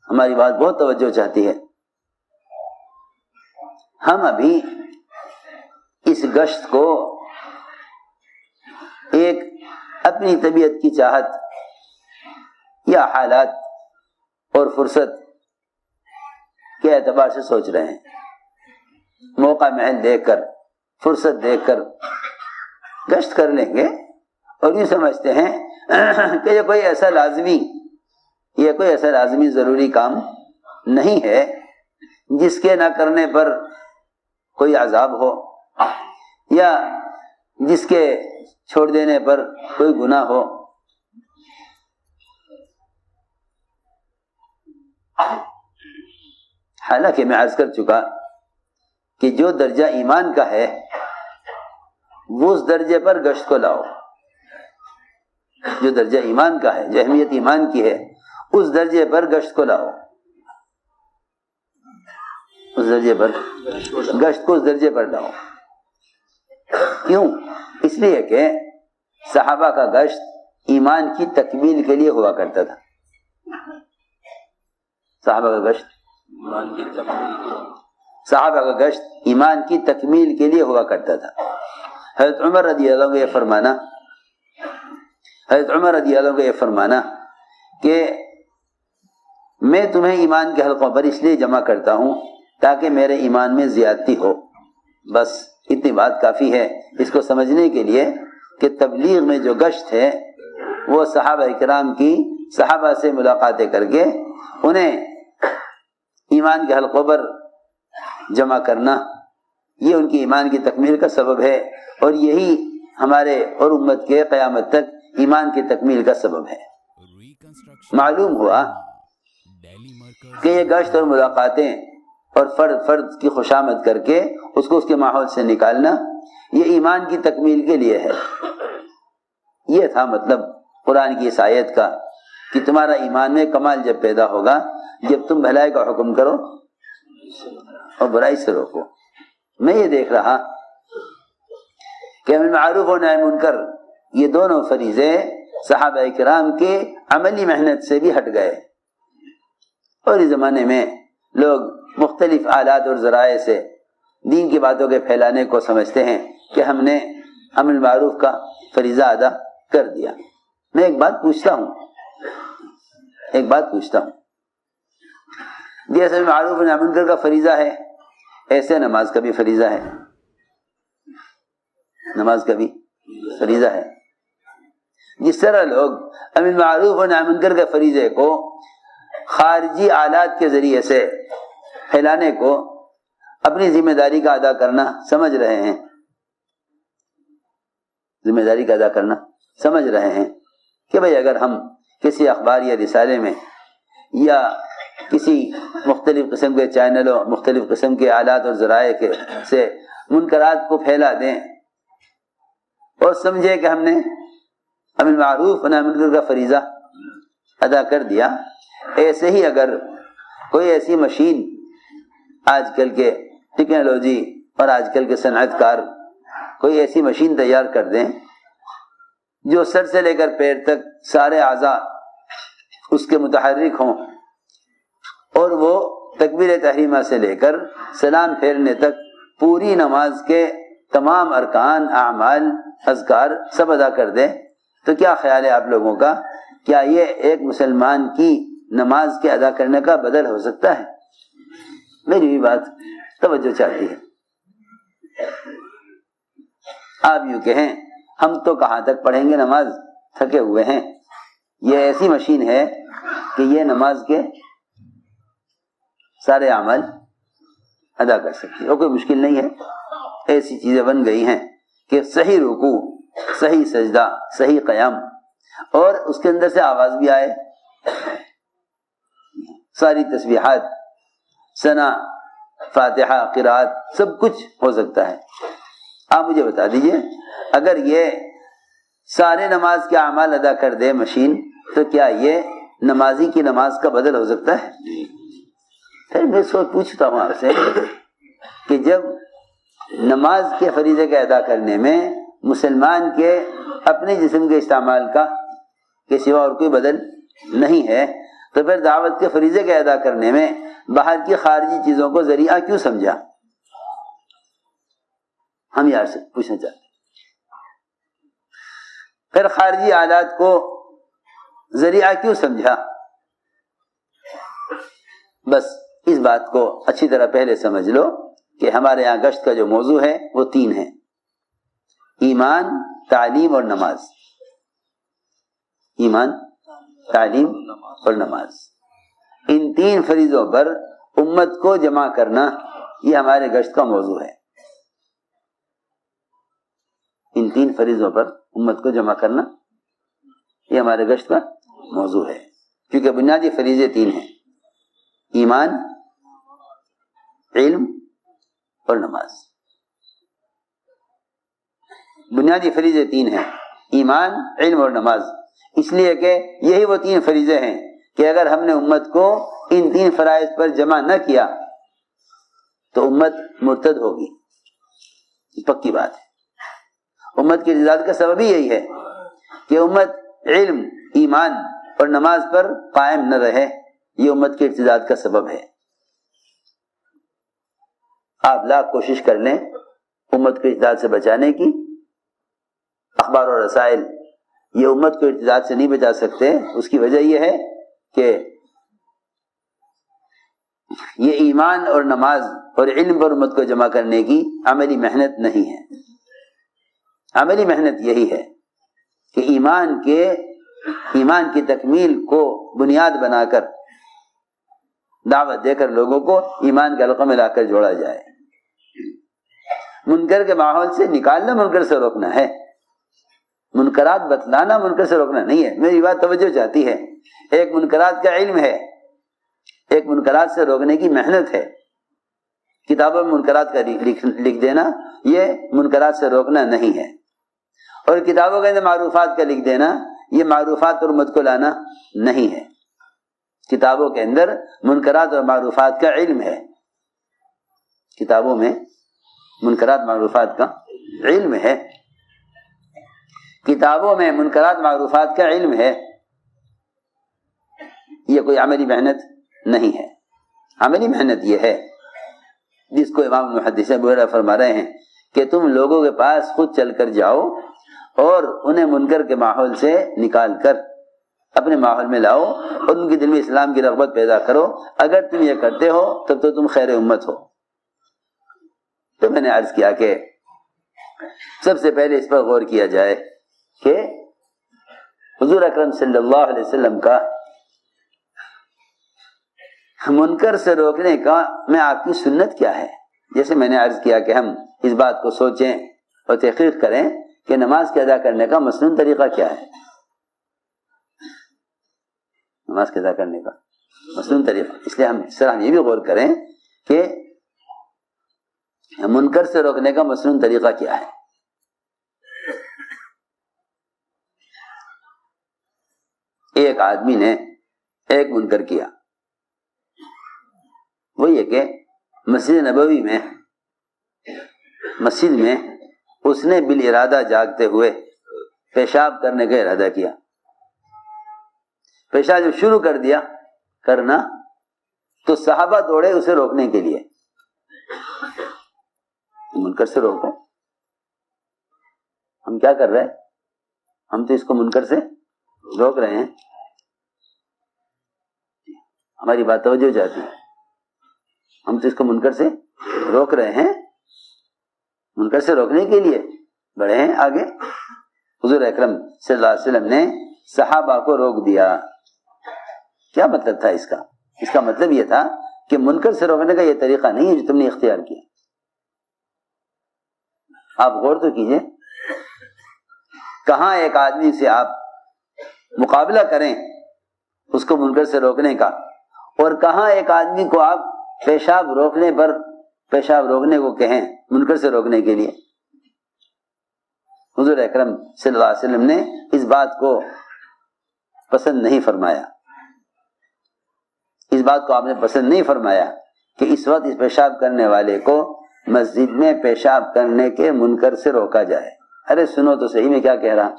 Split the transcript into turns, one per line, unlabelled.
ہماری بات بہت توجہ چاہتی ہے. ہم ابھی اس گشت کو ایک اپنی طبیعت کی چاہت یا حالات اور فرصت کے اعتبار سے سوچ رہے ہیں. موقع محل دیکھ کر، فرصت دیکھ کر گشت کر لیں گے اور یہ سمجھتے ہیں کہ یہ کوئی ایسا لازمی ضروری کام نہیں ہے جس کے نہ کرنے پر کوئی عذاب ہو یا جس کے چھوڑ دینے پر کوئی گناہ ہو. حالانکہ میں عرض کر چکا کہ جو درجہ ایمان کا ہے وہ اس درجے پر گشت کو لاؤ. جو درجہ ایمان کا ہے، جو اہمیت ایمان کی ہے، اس درجے پر گشت کو لاؤ. اس درجے پر گشت کو اس درجے پر لاؤ. کیوں؟ اس لیے کہ صحابہ کا گشت ایمان کی تکمیل کے لیے ہوا کرتا تھا. صحابہ کا گشت ایمان کی تکمیل کے لیے ہوا کرتا تھا. حضرت عمر رضی اللہ عنہ کا یہ فرمانا کہ میں تمہیں ایمان کے حلقوں پر اس لیے جمع کرتا ہوں تاکہ میرے ایمان میں زیادتی ہو. بس اتنی بات کافی ہے اس کو سمجھنے کے لیے کہ تبلیغ میں جو گشت ہے وہ صحابہ کرام کی صحابہ سے ملاقاتیں کر کے انہیں ایمان کے حلقوں پر جمع کرنا، یہ ان کی ایمان کی تکمیل کا سبب ہے اور یہی ہمارے اور امت کے قیامت تک ایمان کی تکمیل کا سبب ہے. معلوم ہوا کہ یہ گشت اور ملاقاتیں اور فرد کی خوشامد کر کے اس کو اس کے ماحول سے نکالنا یہ ایمان کی تکمیل کے لیے ہے. یہ تھا مطلب قرآن کی اس آیت کا کہ تمہارا ایمان میں کمال جب پیدا ہوگا جب تم بھلائی کا حکم کرو اور برائی سے روکو. میں یہ دیکھ رہا کہ امر معروف و نہی منکر یہ دونوں فریضے صحابہ کرام کے عملی محنت سے بھی ہٹ گئے. اور اس زمانے میں لوگ مختلف آلات اور ذرائع سے دین کی باتوں کے پھیلانے کو سمجھتے ہیں کہ ہم نے امر معروف کا فریضہ ادا کر دیا. میں ایک بات پوچھتا ہوں جیسے معروف و نہی منکر کا فریضہ ہے ایسے نماز کا بھی فریضہ ہے. جس طرح لوگ امر معروف و نہی منکر کے فریضے کو خارجی آلات کے ذریعے سے پھیلانے کو اپنی ذمہ داری کا ادا کرنا سمجھ رہے ہیں کہ بھئی اگر ہم کسی اخبار یا رسالے میں یا کسی مختلف قسم کے چینلوں، مختلف قسم کے آلات اور ذرائع سے منکرات کو پھیلا دیں اور سمجھے کہ ہم نے امر معروف و نہی منکر کا فریضہ ادا کر دیا، ایسے ہی اگر کوئی ایسی مشین آج کل کے ٹیکنالوجی اور آج کل کے صنعت کار کوئی ایسی مشین تیار کر دیں جو سر سے لے کر پیر تک سارے اعضاء اس کے متحرک ہوں اور وہ تکبیر تحریمہ سے لے کر سلام پھیرنے تک پوری نماز کے تمام ارکان، اعمال، اذکار سب ادا کر دیں، تو کیا خیال ہے آپ لوگوں کا؟ کیا یہ ایک مسلمان کی نماز کے ادا کرنے کا بدل ہو سکتا ہے؟ میری بھی بات توجہ چاہتی ہے. آپ یوں کہیں ہم تو کہاں تک پڑھیں گے نماز، تھکے ہوئے ہیں. یہ ایسی مشین ہے کہ یہ نماز کے سارے اعمال ادا کر سکتی ہے اور کوئی مشکل نہیں ہے. ایسی چیزیں بن گئی ہیں کہ صحیح رکوع، صحیح سجدہ، صحیح قیام اور اس کے اندر سے آواز بھی آئے، ساری تسبیحات، ثنا، فاتحہ، قرات سب کچھ ہو سکتا ہے. آپ مجھے بتا دیجئے اگر یہ سارے نماز کے اعمال ادا کر دے مشین تو کیا یہ نمازی کی نماز کا بدل ہو سکتا ہے؟ پھر میں پوچھتا ہوں آپ سے کہ جب نماز کے فریضے کے ادا کرنے میں مسلمان کے اپنے جسم کے استعمال کا کے سوا اور کوئی بدل نہیں ہے تو پھر دعوت کے فریضے کے ادا کرنے میں باہر کی خارجی چیزوں کو ذریعہ کیوں سمجھا؟ ہم یار سے پوچھنا چاہتے ہیں۔ پھر خارجی آلات کو ذریعہ کیوں سمجھا؟ بس اس بات کو اچھی طرح پہلے سمجھ لو کہ ہمارے یہاں گشت کا جو موضوع ہے وہ 3 ہیں: ایمان، تعلیم اور نماز۔ ایمان، تعلیم اور نماز، ان 3 فریضوں پر امت کو جمع کرنا یہ ہمارے گشت کا موضوع ہے۔ ان 3 فریضوں پر امت کو جمع کرنا یہ ہمارے گشت کا موضوع ہے، کیونکہ بنیادی فریضے 3 ہیں: ایمان، علم اور نماز۔ بنیادی فریضے 3 ہیں: ایمان، علم اور نماز، اس لیے کہ یہی وہ 3 فریضے ہیں کہ اگر ہم نے امت کو ان 3 فرائض پر جمع نہ کیا تو امت مرتد ہوگی، پکی بات ہے۔ امت کی ارتداد کا سبب ہی یہی ہے کہ امت علم، ایمان اور نماز پر قائم نہ رہے، یہ امت کی ارتداد کا سبب ہے۔ آپ لاکھ کوشش کر لیں امت کو ارتداد سے بچانے کی، اخبار اور رسائل یہ امت کو ارتداد سے نہیں بچا سکتے۔ اس کی وجہ یہ ہے کہ یہ ایمان اور نماز اور علم پر امت کو جمع کرنے کی عملی محنت نہیں ہے۔ عملی محنت یہی ہے کہ ایمان کی تکمیل کو بنیاد بنا کر دعوت دے کر لوگوں کو ایمان کے حلقوں میں لا کر جوڑا جائے۔ منکر کے ماحول سے نکالنا منکر سے روکنا ہے، منکرات بتلانا منکر سے روکنا نہیں ہے۔ میری بات توجہ چاہتی ہے، ایک منکرات کا علم ہے، ایک منکرات سے روکنے کی محنت ہے۔ کتابوں میں منکرات کا لکھ دینا یہ منکرات سے روکنا نہیں ہے، اور کتابوں کے اندر معروفات کا لکھ دینا یہ معروفات پر امت کو لانا نہیں ہے۔ کتابوں کے اندر منکرات اور معروفات کا علم ہے، کتابوں میں منکرات معروفات کا علم ہے، کتابوں میں منکرات معروفات کا علم ہے، یہ کوئی عملی محنت نہیں ہے۔ عملی محنت یہ ہے جس کو امام محدث ابو ہریرہ فرما رہے ہیں کہ تم لوگوں کے پاس خود چل کر جاؤ اور انہیں منکر کے ماحول سے نکال کر اپنے ماحول میں لاؤ اور ان کے دل میں اسلام کی رغبت پیدا کرو۔ اگر تم یہ کرتے ہو تب تو تم خیر امت ہو۔ تو میں نے عرض کیا کہ سب سے پہلے اس پر غور کیا جائے کہ حضور اکرم صلی اللہ علیہ وسلم کا منکر سے روکنے کا میں آپ کی سنت کیا ہے۔ جیسے میں نے عرض کیا کہ ہم اس بات کو سوچیں اور تحقیق کریں کہ نماز کے ادا کرنے کا مسنون طریقہ کیا ہے۔ نماز کے ادا کرنے کا مسنون طریقہ، اس لیے ہم یہ بھی غور کریں کہ منکر سے روکنے کا مسنون طریقہ کیا ہے۔ ایک آدمی نے ایک منکر کیا، وہ یہ کہ مسجد نبوی میں مسجد میں اس نے بالارادہ جاگتے ہوئے پیشاب کرنے کا ارادہ کیا۔ پیشاب جب شروع کر دیا کرنا تو صحابہ دوڑے اسے روکنے کے لیے۔ منکر سے روکو، ہم کیا کر رہے ہیں؟ ہم تو اس کو منکر سے روک رہے ہیں۔ ہماری بات توجہ جاتی ہے، ہم تو اس کو منکر سے روک رہے ہیں، منکر سے روکنے کے لیے بڑھے ہیں آگے۔ حضور اکرم صلی اللہ علیہ وسلم نے صحابہ کو روک دیا۔ کیا مطلب تھا اس کا؟ اس کا مطلب یہ تھا کہ منکر سے روکنے کا یہ طریقہ نہیں ہے جو تم نے اختیار کیا۔ آپ غور تو کیجئے، کہاں ایک آدمی سے آپ مقابلہ کریں اس کو منکر سے روکنے کا، اور کہاں ایک آدمی کو آپ پیشاب روکنے کو کہیں منکر سے روکنے کے لیے۔ حضور اکرم صلی اللہ علیہ وسلم نے اس بات کو پسند نہیں فرمایا، اس بات کو آپ نے پسند نہیں فرمایا کہ اس وقت اس پیشاب کرنے والے کو مسجد میں پیشاب کرنے کے منکر سے روکا جائے۔ ارے سنو تو صحیح میں کیا کہہ رہا،